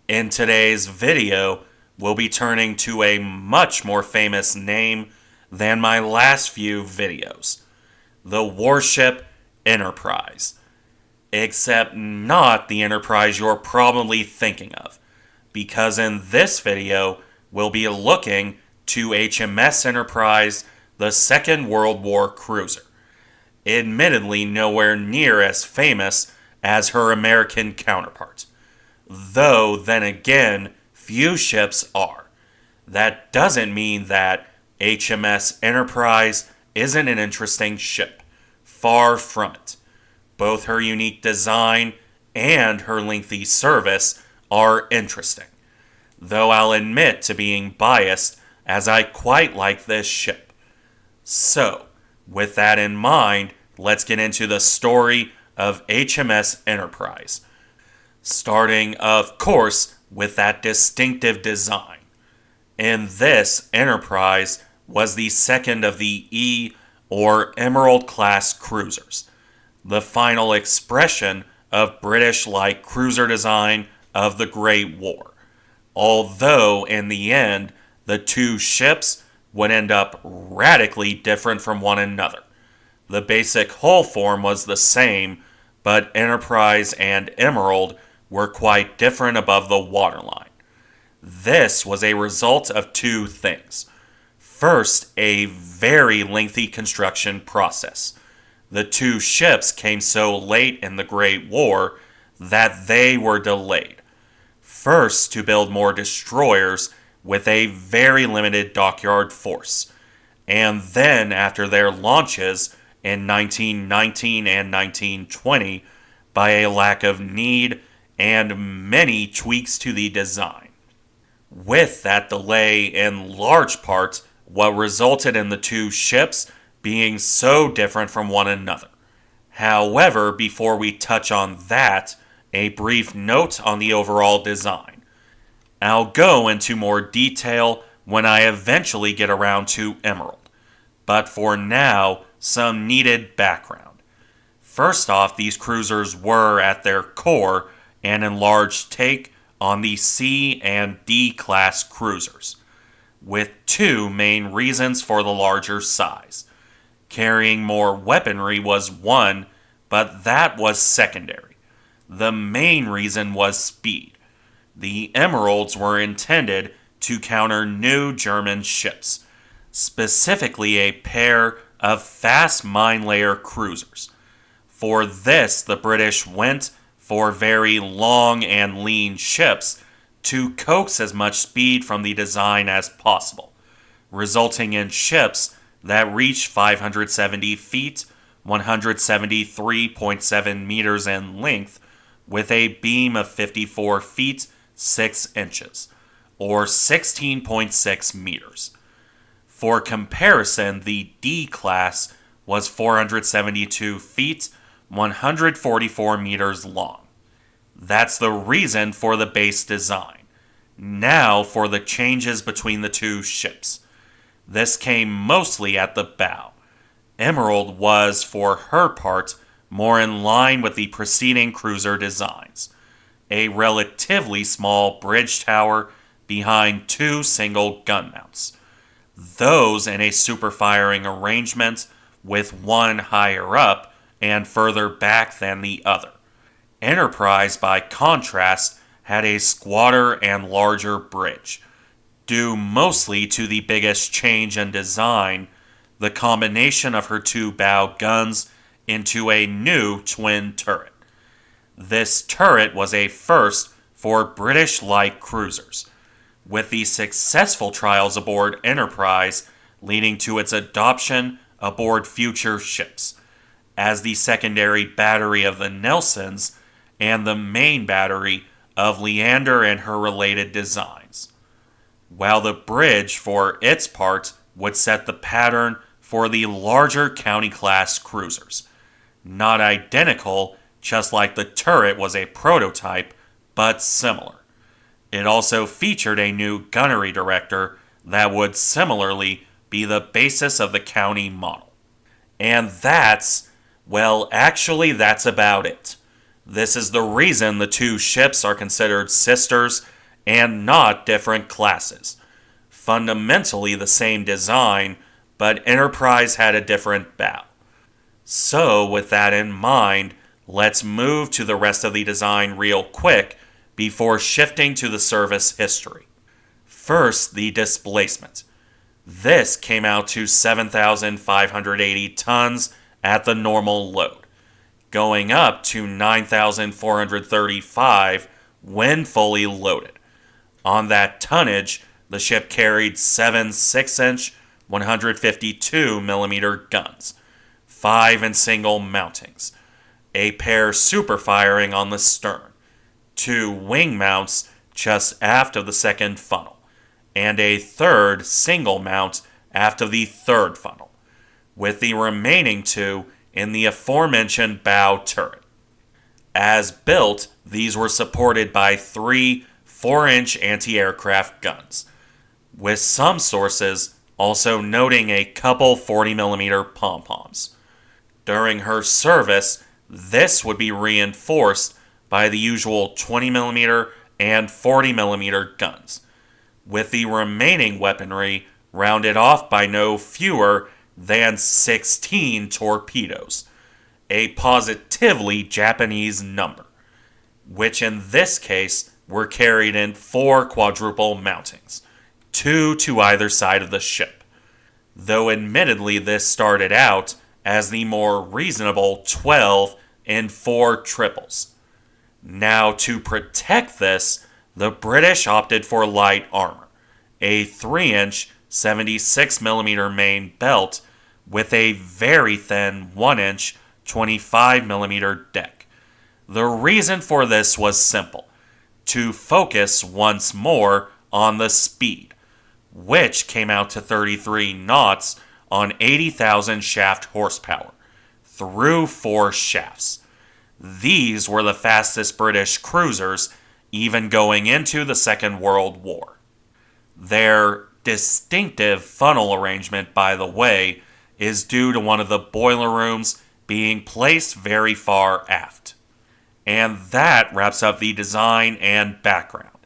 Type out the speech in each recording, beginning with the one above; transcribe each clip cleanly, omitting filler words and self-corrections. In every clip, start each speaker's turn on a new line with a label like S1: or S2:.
S1: In today's video, we'll be turning to a much more famous name than my last few videos. The warship Enterprise. Except not the Enterprise you're probably thinking of, because in this video, we'll be looking to HMS Enterprise, the Second World War cruiser. Admittedly nowhere near as famous as her American counterpart. Though, then again, few ships are. That doesn't mean that HMS Enterprise isn't an interesting ship. Far from it. Both her unique design and her lengthy service are interesting. Though I'll admit to being biased, as I quite like this ship. So, with that in mind, let's get into the story of HMS Enterprise. Starting, of course, with that distinctive design. And this Enterprise was the second of the E or Emerald class cruisers, the final expression of British-like cruiser design of the Great War. Although, in the end, the two ships would end up radically different from one another. The basic hull form was the same, but Enterprise and Emerald were quite different above the waterline. This was a result of two things. First, a very lengthy construction process. The two ships came so late in the Great War that they were delayed. First, to build more destroyers with a very limited dockyard force. And then, after their launches in 1919 and 1920, by a lack of need and many tweaks to the design. With that delay, in large part, what resulted in the two ships being so different from one another. However, before we touch on that, a brief note on the overall design. I'll go into more detail when I eventually get around to Emerald. But for now, some needed background. First off, these cruisers were, at their core, an enlarged take on the C and D class cruisers, with two main reasons for the larger size. Carrying more weaponry was one, but that was secondary. The main reason was speed. The Emeralds were intended to counter new German ships, specifically a pair of fast mine layer cruisers. For this, the British went for very long and lean ships to coax as much speed from the design as possible, resulting in ships that reach 570 feet, 173.7 meters in length, with a beam of 54 feet, 6 inches, or 16.6 meters. For comparison, the D class was 472 feet, 144 meters long. That's the reason for the base design. Now for the changes between the two ships. This came mostly at the bow. Emerald was, for her part, more in line with the preceding cruiser designs. A relatively small bridge tower behind two single gun mounts. Those in a super-firing arrangement with one higher up and further back than the other. Enterprise, by contrast, had a squatter and larger bridge, due mostly to the biggest change in design, the combination of her two bow guns into a new twin turret. This turret was a first for British light cruisers, with the successful trials aboard Enterprise leading to its adoption aboard future ships, as the secondary battery of the Nelsons and the main battery of Leander and her related designs. While the bridge, for its part, would set the pattern for the larger county-class cruisers. Not identical, just like the turret was a prototype, but similar. It also featured a new gunnery director that would similarly be the basis of the county model. And that's about it. This is the reason the two ships are considered sisters and not different classes. Fundamentally the same design, but Enterprise had a different bow. So, with that in mind, let's move to the rest of the design real quick before shifting to the service history. First, the displacement. This came out to 7,580 tons at the normal load, going up to 9,435 when fully loaded. On that tonnage, the ship carried 7 6-inch 152mm guns, 5 in single mountings, a pair super firing on the stern, 2 wing mounts just aft of the second funnel, and a third single mount aft of the third funnel, with the remaining 2 in the aforementioned bow turret. As built, these were supported by 3 4-inch anti-aircraft guns, with some sources also noting a couple 40mm pom-poms. During her service, this would be reinforced by the usual 20mm and 40mm guns, with the remaining weaponry rounded off by no fewer than 16 torpedoes, a positively Japanese number, which in this case were carried in 4 quadruple mountings, 2 to either side of the ship, though admittedly this started out as the more reasonable 12 in 4 triples. Now, to protect this, the British opted for light armor, a 3-inch 76mm main belt with a very thin 1-inch 25mm deck. The reason for this was simple: to focus once more on the speed, which came out to 33 knots on 80,000 shaft horsepower, through 4 shafts. These were the fastest British cruisers, even going into the Second World War. Their distinctive funnel arrangement, by the way, is due to one of the boiler rooms being placed very far aft. And that wraps up the design and background.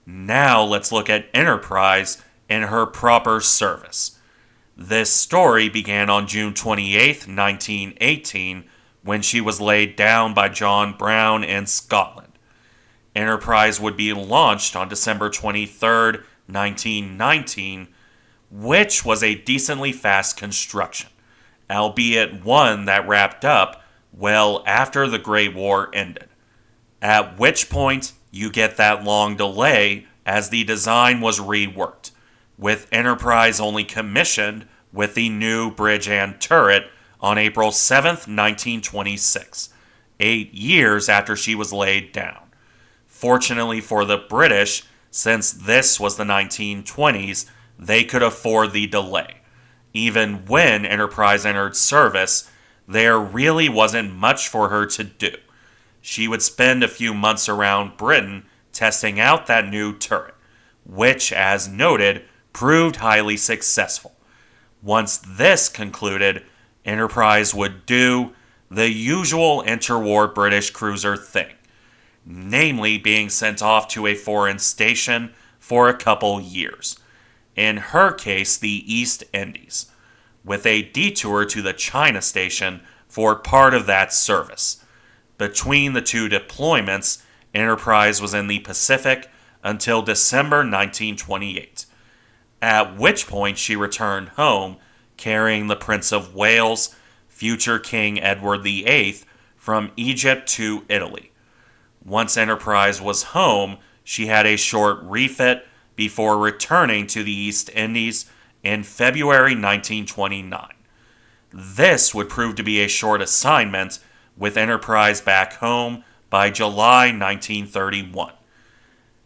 S1: Now let's look at Enterprise in her proper service. This story began on June 28, 1918, when she was laid down by John Brown in Scotland. Enterprise would be launched on December 23, 1919, which was a decently fast construction, albeit one that wrapped up well after the Great War ended. At which point, you get that long delay as the design was reworked, with Enterprise only commissioned with the new bridge and turret on April 7, 1926, 8 years after she was laid down. Fortunately for the British, since this was the 1920s, they could afford the delay. Even when Enterprise entered service, there really wasn't much for her to do. She would spend a few months around Britain testing out that new turret, which, as noted, proved highly successful. Once this concluded, Enterprise would do the usual interwar British cruiser thing, namely being sent off to a foreign station for a couple years, in her case the East Indies, with a detour to the China station for part of that service. Between the two deployments, Enterprise was in the Pacific until December 1928, at which point she returned home carrying the Prince of Wales, future King Edward VIII, from Egypt to Italy. Once Enterprise was home, she had a short refit before returning to the East Indies in February 1929. This would prove to be a short assignment, with Enterprise back home by July 1931,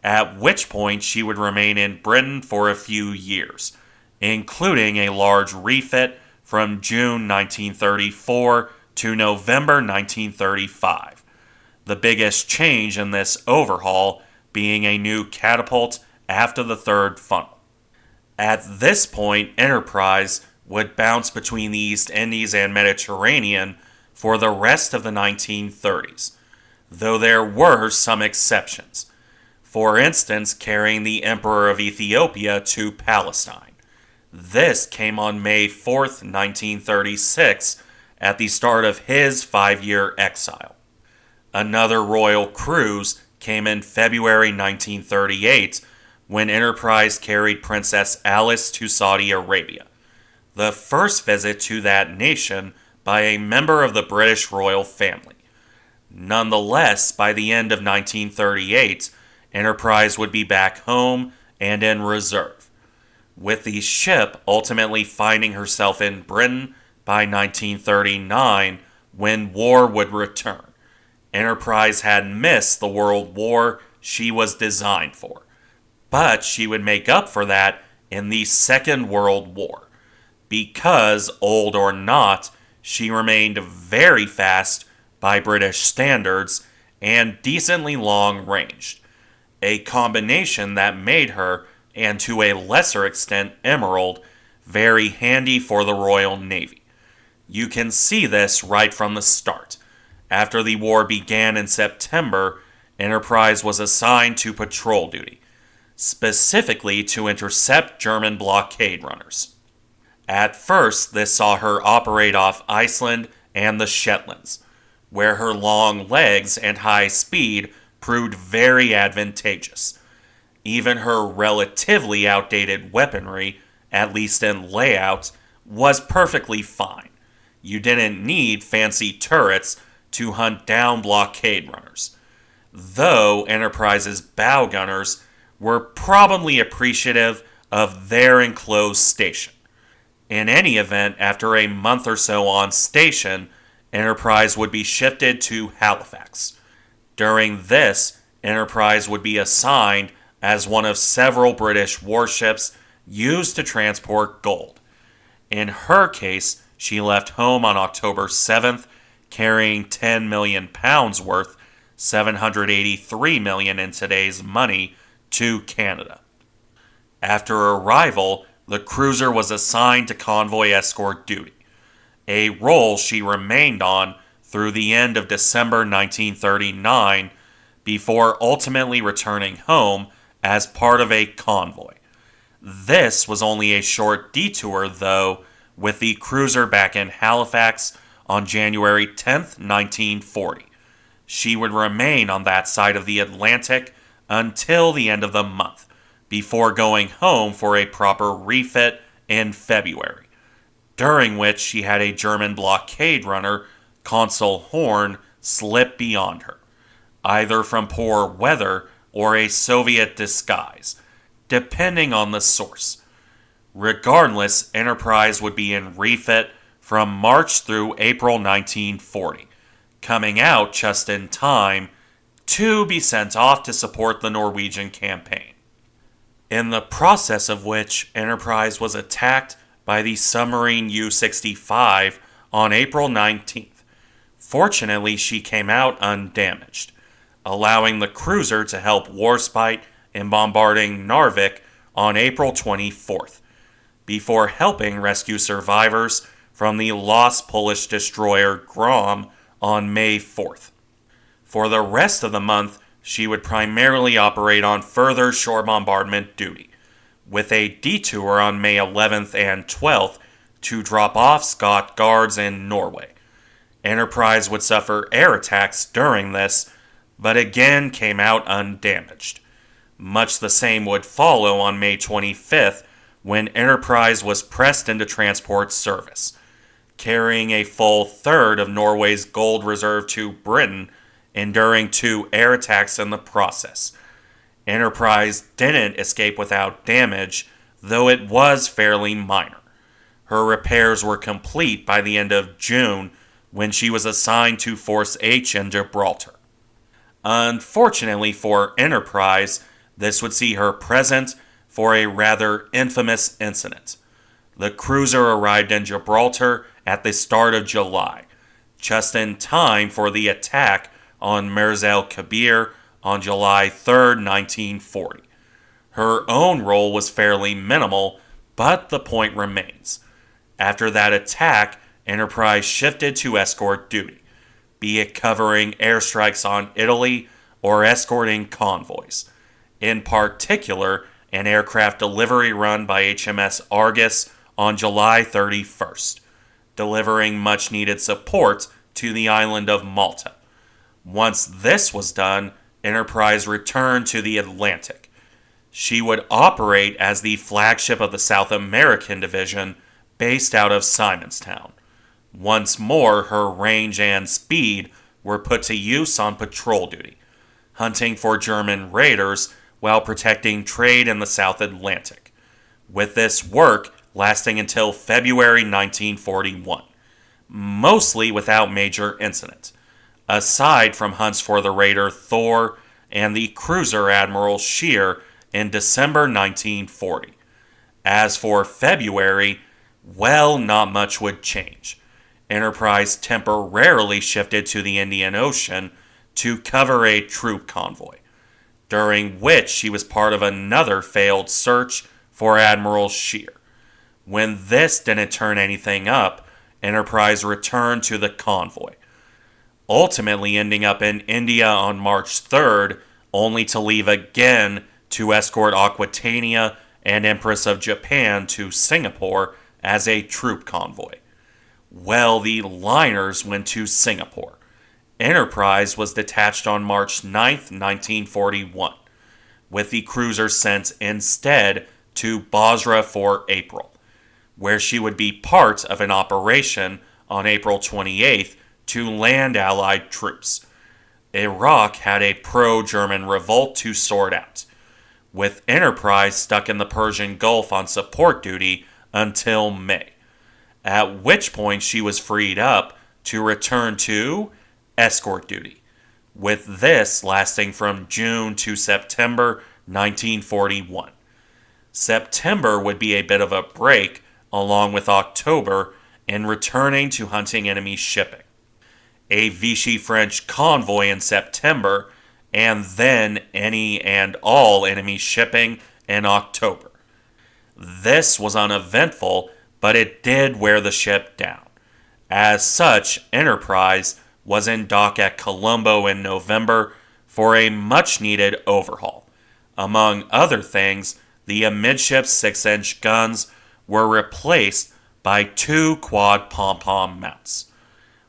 S1: at which point she would remain in Britain for a few years, including a large refit from June 1934 to November 1935. The biggest change in this overhaul being a new catapult after the third funnel. At this point, Enterprise would bounce between the East Indies and Mediterranean for the rest of the 1930s, though there were some exceptions. for instance carrying the Emperor of Ethiopia to Palestine. This came on May 4th, 1936, at the start of his 5-year exile. Another royal cruise came in February 1938 when Enterprise carried Princess Alice to Saudi Arabia, the first visit to that nation by a member of the British royal family. Nonetheless, by the end of 1938, Enterprise would be back home and in reserve, with the ship ultimately finding herself in Britain by 1939 when war would return. Enterprise had missed the World War she was designed for, but she would make up for that in the Second World War, because, old or not, she remained very fast by British standards and decently long-ranged, a combination that made her, and to a lesser extent Emerald, very handy for the Royal Navy. You can see this right from the start. After the war began in September, Enterprise was assigned to patrol duty, specifically to intercept German blockade runners. At first, this saw her operate off Iceland and the Shetlands, where her long legs and high speed proved very advantageous. Even her relatively outdated weaponry, at least in layout, was perfectly fine. You didn't need fancy turrets to hunt down blockade runners, though Enterprise's bow gunners were probably appreciative of their enclosed station. In any event, after a month or so on station, Enterprise would be shifted to Halifax. During this, Enterprise would be assigned as one of several British warships used to transport gold. In her case, she left home on October 7th, carrying 10 million pounds worth, 783 million in today's money, to Canada. After arrival, the cruiser was assigned to convoy escort duty, a role she remained on through the end of December 1939 before ultimately returning home as part of a convoy. This was only a short detour, though, with the cruiser back in Halifax on January 10th, 1940. She would remain on that side of the Atlantic until the end of the month, before going home for a proper refit in February, during which she had a German blockade runner, Consul Horn, slip beyond her, either from poor weather or a Soviet disguise, depending on the source. Regardless, Enterprise would be in refit from March through April 1940, coming out just in time to be sent off to support the Norwegian campaign, in the process of which Enterprise was attacked by the submarine U-65 on April 19th. Fortunately, she came out undamaged, allowing the cruiser to help Warspite in bombarding Narvik on April 24th, before helping rescue survivors from the lost Polish destroyer Grom on May 4th. For the rest of the month, she would primarily operate on further shore bombardment duty, with a detour on May 11th and 12th to drop off Scot guards in Norway. Enterprise would suffer air attacks during this, but again came out undamaged. Much the same would follow on May 25th, when Enterprise was pressed into transport service, carrying a full third of Norway's gold reserve to Britain, enduring 2 air attacks in the process. Enterprise didn't escape without damage, though it was fairly minor. Her repairs were complete by the end of June, when she was assigned to Force H in Gibraltar. Unfortunately for Enterprise, this would see her present for a rather infamous incident. The cruiser arrived in Gibraltar at the start of July, just in time for the attack on Mers el-Kabir on July 3, 1940. Her own role was fairly minimal, but the point remains. After that attack, Enterprise shifted to escort duty, be it covering airstrikes on Italy or escorting convoys. in particular an aircraft delivery run by HMS Argus on July 31st, delivering much needed support to the island of Malta. Once this was done, Enterprise returned to the Atlantic. She would operate as the flagship of the South American Division based out of Simonstown. Once more, her range and speed were put to use on patrol duty, hunting for German raiders while protecting trade in the South Atlantic, with this work lasting until February 1941, mostly without major incident, aside from hunts for the raider Thor and the cruiser Admiral Scheer in December 1940. As for February, well, not much would change. Enterprise temporarily shifted to the Indian Ocean to cover a troop convoy, during which she was part of another failed search for Admiral Scheer. When this didn't turn anything up, Enterprise returned to the convoy, ultimately ending up in India on March 3rd, only to leave again to escort Aquitania and Empress of Japan to Singapore as a troop convoy. Well, the liners went to Singapore. Enterprise was detached on March 9th, 1941, with the cruiser sent instead to Basra for April, where she would be part of an operation on April 28th to land Allied troops. Iraq had a pro-German revolt to sort out, with Enterprise stuck in the Persian Gulf on support duty until May, at which point she was freed up to return to escort duty, with this lasting from June to September 1941. September would be a bit of a break, along with October, in returning to hunting enemy shipping. A Vichy French convoy in September, and then any and all enemy shipping in October. This was uneventful, but it did wear the ship down. As such, Enterprise was in dock at Colombo in November for a much-needed overhaul. Among other things, the amidships 6-inch guns were replaced by 2 quad pom-pom mounts.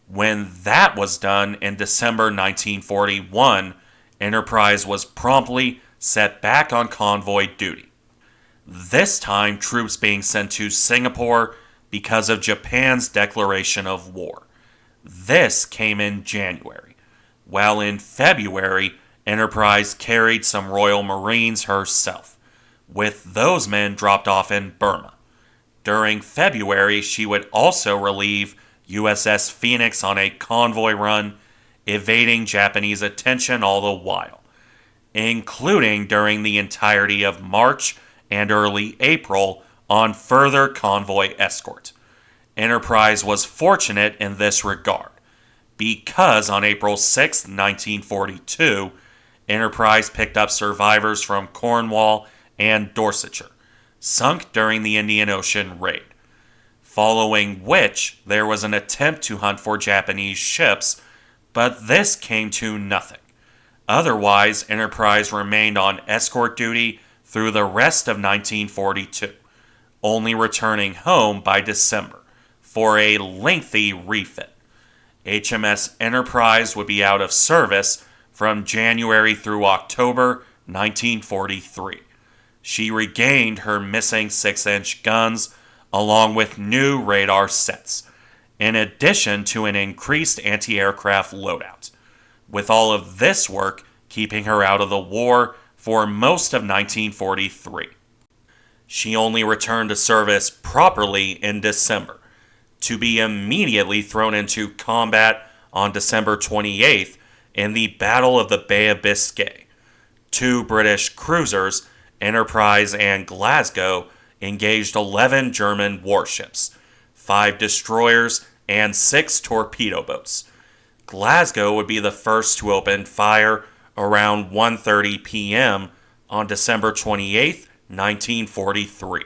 S1: When that was done in December 1941, Enterprise was promptly set back on convoy duty. This time, troops being sent to Singapore because of Japan's declaration of war. This came in January, while in February, Enterprise carried some Royal Marines herself, with those men dropped off in Burma. During February, she would also relieve USS Phoenix on a convoy run, evading Japanese attention all the while, including during the entirety of March and early April on further convoy escort. Enterprise was fortunate in this regard, because on April 6, 1942, Enterprise picked up survivors from Cornwall and Dorsetshire, sunk during the Indian Ocean raid, following which there was an attempt to hunt for Japanese ships, but this came to nothing. Otherwise, Enterprise remained on escort duty through the rest of 1942, only returning home by December for a lengthy refit. HMS Enterprise would be out of service from January through October 1943. She regained her missing 6-inch guns along with new radar sets, in addition to an increased anti-aircraft loadout, with all of this work keeping her out of the war for most of 1943. She only returned to service properly in December, to be immediately thrown into combat on December 28th in the Battle of the Bay of Biscay. 2 British cruisers, Enterprise and Glasgow, engaged 11 German warships, 5 destroyers, and 6 torpedo boats. Glasgow would be the first to open fire around 1:30 p.m. on December 28, 1943.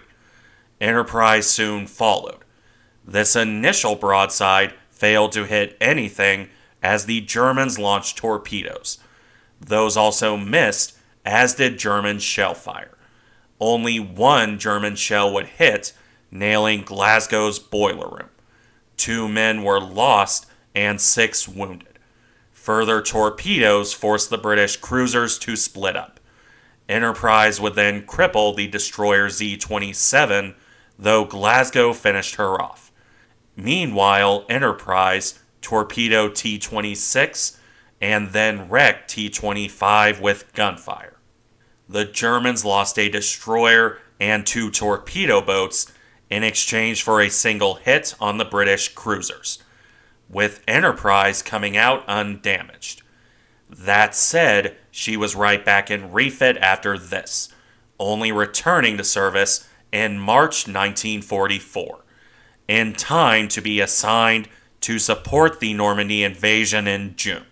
S1: Enterprise soon followed. This initial broadside failed to hit anything as the Germans launched torpedoes. Those also missed as did German shell fire. Only one German shell would hit, nailing Glasgow's boiler room. 2 men were lost and 6 wounded. Further torpedoes forced the British cruisers to split up. Enterprise would then cripple the destroyer Z-27, though Glasgow finished her off. Meanwhile, Enterprise torpedoed T-26 and then wrecked T-25 with gunfire. The Germans lost a destroyer and 2 torpedo boats in exchange for a single hit on the British cruisers, with Enterprise coming out undamaged. That said, she was right back in refit after this, only returning to service in March 1944, in time to be assigned to support the Normandy invasion in June,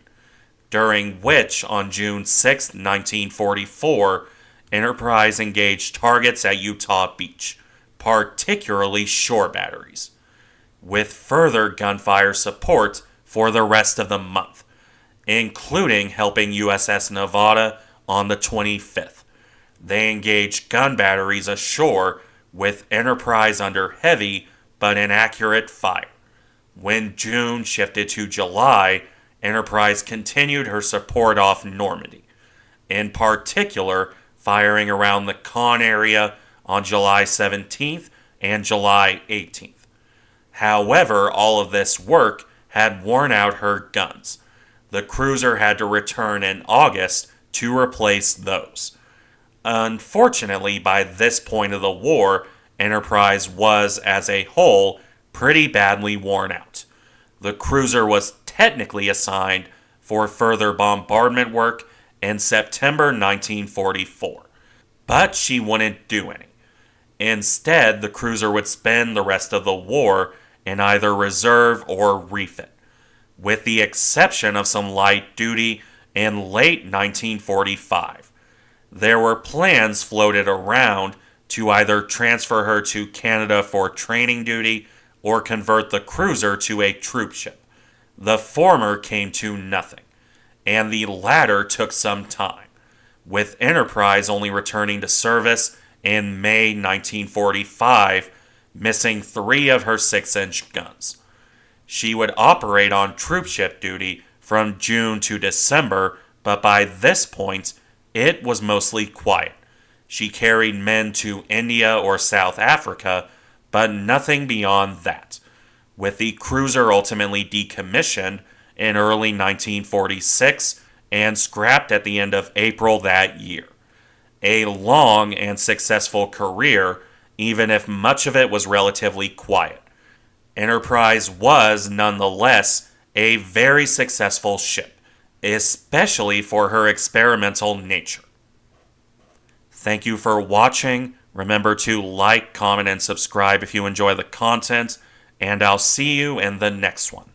S1: during which, on June 6, 1944, Enterprise engaged targets at Utah Beach, particularly shore batteries, with further gunfire support for the rest of the month, including helping USS Nevada on the 25th. They engaged gun batteries ashore with Enterprise under heavy but inaccurate fire. When June shifted to July, Enterprise continued her support off Normandy, in particular firing around the Caen area on July 17th and July 18th. However, all of this work had worn out her guns. The cruiser had to return in August to replace those. Unfortunately, by this point of the war, Enterprise was, as a whole, pretty badly worn out. The cruiser was technically assigned for further bombardment work in September 1944, but she wouldn't do any. Instead, the cruiser would spend the rest of the war in either reserve or refit, with the exception of some light duty in late 1945. There were plans floated around to either transfer her to Canada for training duty or convert the cruiser to a troop ship. The former came to nothing, and the latter took some time, with Enterprise only returning to service in May 1945, missing 3 of her 6-inch guns. She would operate on troopship duty from June to December, but by this point, it was mostly quiet. She carried men to India or South Africa, but nothing beyond that, with the cruiser ultimately decommissioned in early 1946 and scrapped at the end of April that year. A long and successful career, even if much of it was relatively quiet. Enterprise was, nonetheless, a very successful ship, especially for her experimental nature. Thank you for watching. Remember to like, comment, and subscribe if you enjoy the content, and I'll see you in the next one.